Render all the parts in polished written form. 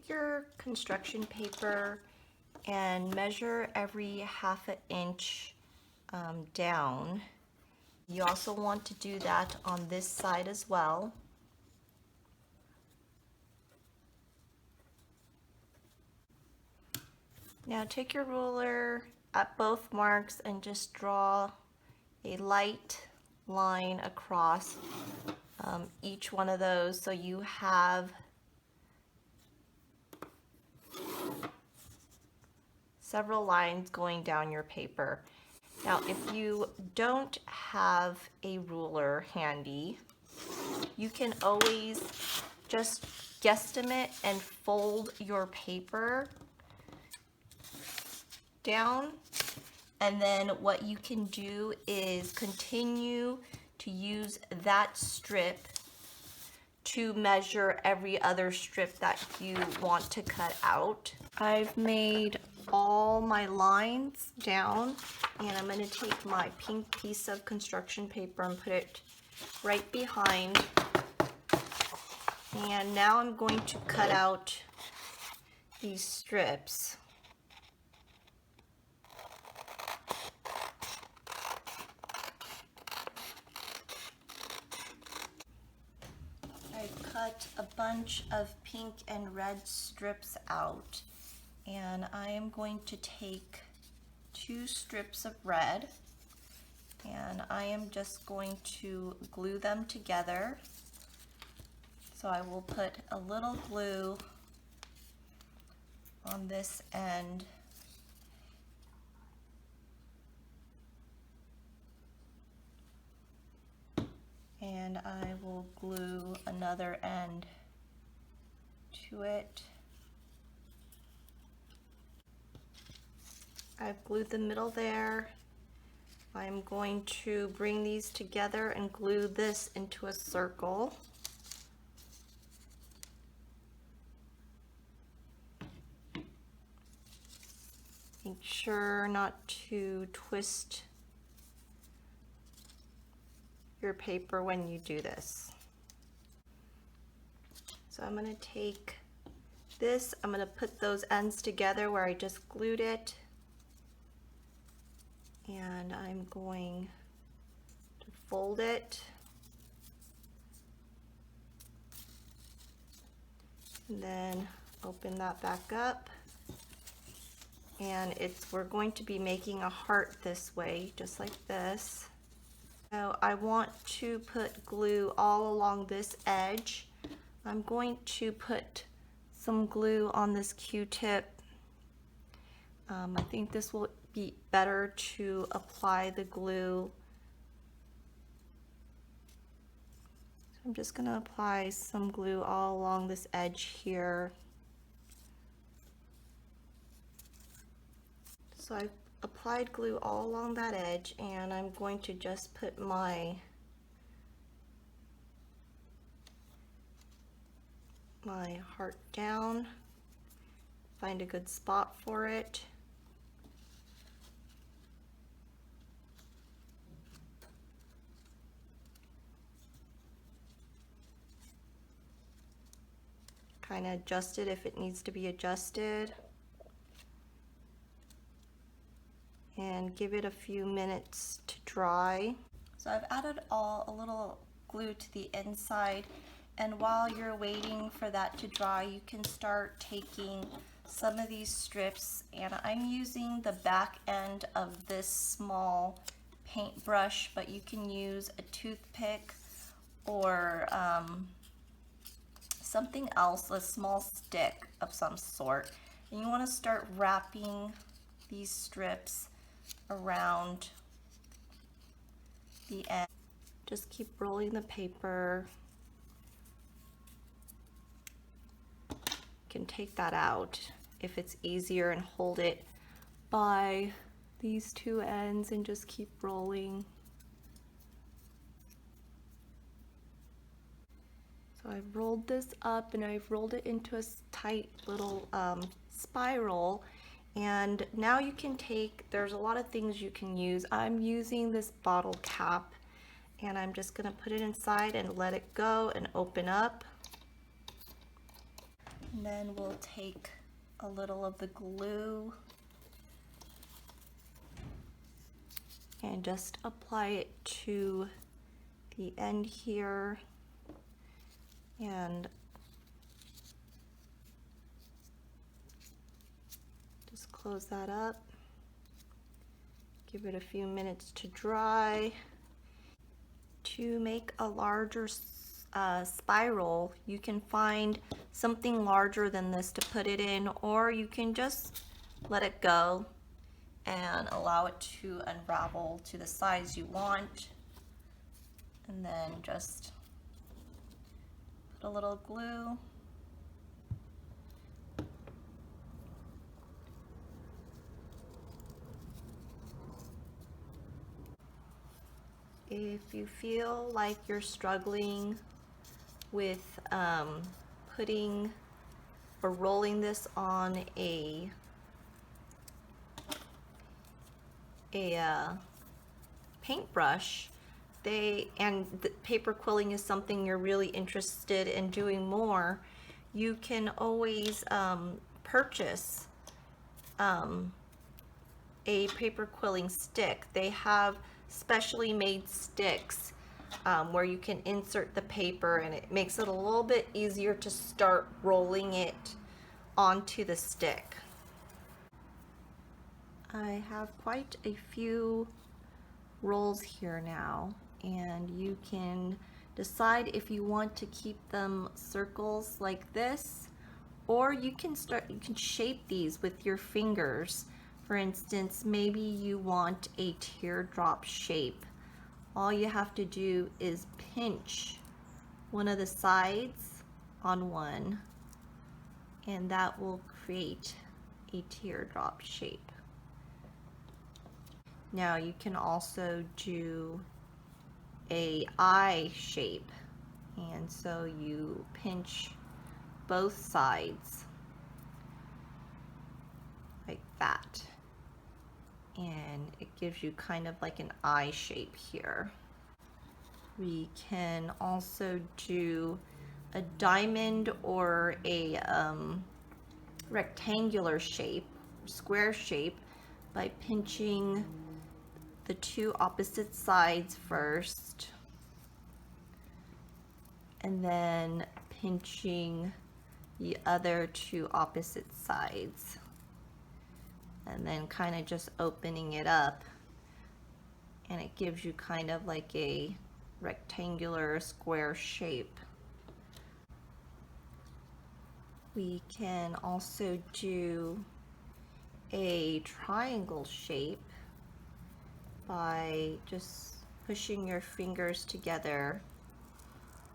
take your construction paper and measure every ½ inch down. You also want to do that on this side as well. Now take your ruler at both marks and just draw a light line across each one of those, so you have several lines going down your paper. Now, if you don't have a ruler handy, you can always just guesstimate and fold your paper down, and then what you can do is continue to use that strip to measure every other strip that you want to cut out. I've made all my lines down, and I'm going to take my pink piece of construction paper and put it right behind. And now I'm going to cut out these strips. I've cut a bunch of pink and red strips out, and I am going to take 2 strips of red, and I am just going to glue them together. So I will put a little glue on this end, and I will glue another end to it. I've glued the middle there. I'm going to bring these together and glue this into a circle. Make sure not to twist your paper when you do this. So I'm going to take this, I'm going to put those ends together where I just glued it, and I'm going to fold it, and then open that back up, and we're going to be making a heart this way, just like this. So I want to put glue all along this edge. I'm going to put some glue on this Q-tip. I think this will be better to apply the glue. So I'm just going to apply some glue all along this edge here. So I've applied glue all along that edge, and I'm going to just put my heart down, find a good spot for it. Kind of adjust it if it needs to be adjusted, and give it a few minutes to dry. So I've added a little glue to the inside, and while you're waiting for that to dry, you can start taking some of these strips, and I'm using the back end of this small paintbrush, but you can use a toothpick or something else, a small stick of some sort. And you want to start wrapping these strips around the end. Just keep rolling the paper. You can take that out if it's easier and hold it by these 2 ends and just keep rolling. So I've rolled this up, and I've rolled it into a tight little spiral. And now you can there's a lot of things you can use. I'm using this bottle cap, and I'm just gonna put it inside and let it go and open up. And then we'll take a little of the glue and just apply it to the end here, and just close that up. Give it a few minutes to dry. To make a larger spiral, you can find something larger than this to put it in, or you can just let it go and allow it to unravel to the size you want, and then just put a little glue. If you feel like you're struggling with putting or rolling this on a paintbrush, and the paper quilling is something you're really interested in doing more, you can always purchase a paper quilling stick. They have specially made sticks where you can insert the paper, and it makes it a little bit easier to start rolling it onto the stick. I have quite a few rolls here now, and you can decide if you want to keep them circles like this, or you can shape these with your fingers. For instance, maybe you want a teardrop shape. All you have to do is pinch one of the sides on one, and that will create a teardrop shape. Now you can also do a eye shape, and so you pinch both sides like that, and it gives you kind of like an eye shape here. We can also do a diamond or a rectangular shape, square shape, by pinching the two opposite sides first, and then pinching the other two opposite sides, and then kind of just opening it up, and it gives you kind of like a rectangular square shape. We can also do a triangle shape by just pushing your fingers together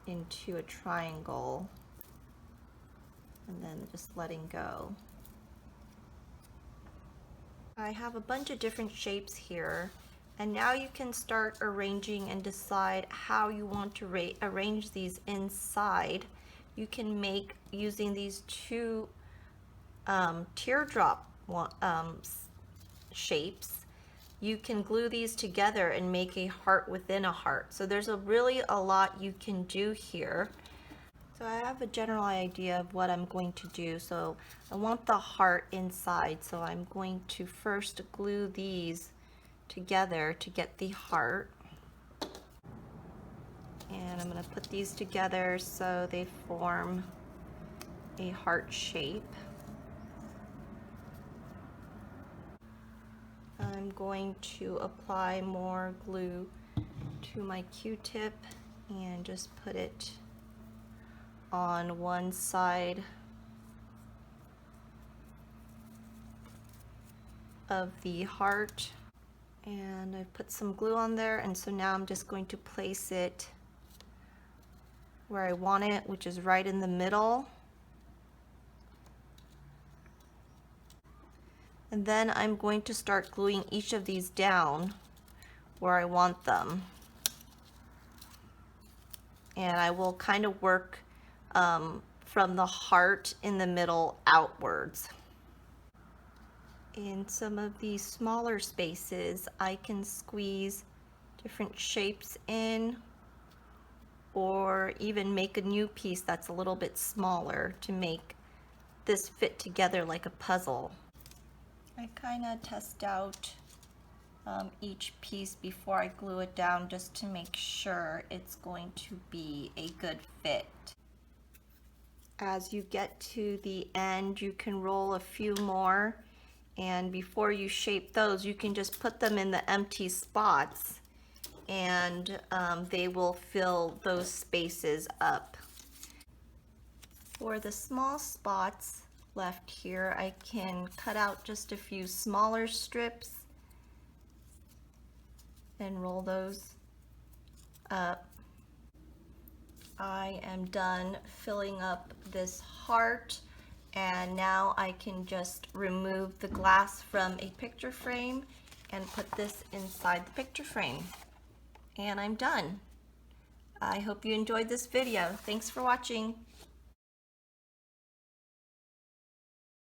into a triangle and then just letting go. I have a bunch of different shapes here, and now you can start arranging and decide how you want to arrange these inside. You can make, using these two teardrop shapes, you can glue these together and make a heart within a heart. So there's really a lot you can do here. So I have a general idea of what I'm going to do. So I want the heart inside, so I'm going to first glue these together to get the heart. And I'm going to put these together so they form a heart shape. I'm going to apply more glue to my Q-tip and just put it on one side of the heart, and I've put some glue on there, and so now I'm just going to place it where I want it, which is right in the middle. And then I'm going to start gluing each of these down where I want them. And I will kind of work from the heart in the middle outwards. In some of these smaller spaces, I can squeeze different shapes in, or even make a new piece that's a little bit smaller to make this fit together like a puzzle. I kind of test out each piece before I glue it down just to make sure it's going to be a good fit. As you get to the end, you can roll a few more, and before you shape those, you can just put them in the empty spots, and they will fill those spaces up. For the small spots left here, I can cut out just a few smaller strips and roll those up. I am done filling up this heart, and now I can just remove the glass from a picture frame and put this inside the picture frame. And I'm done. I hope you enjoyed this video. Thanks for watching.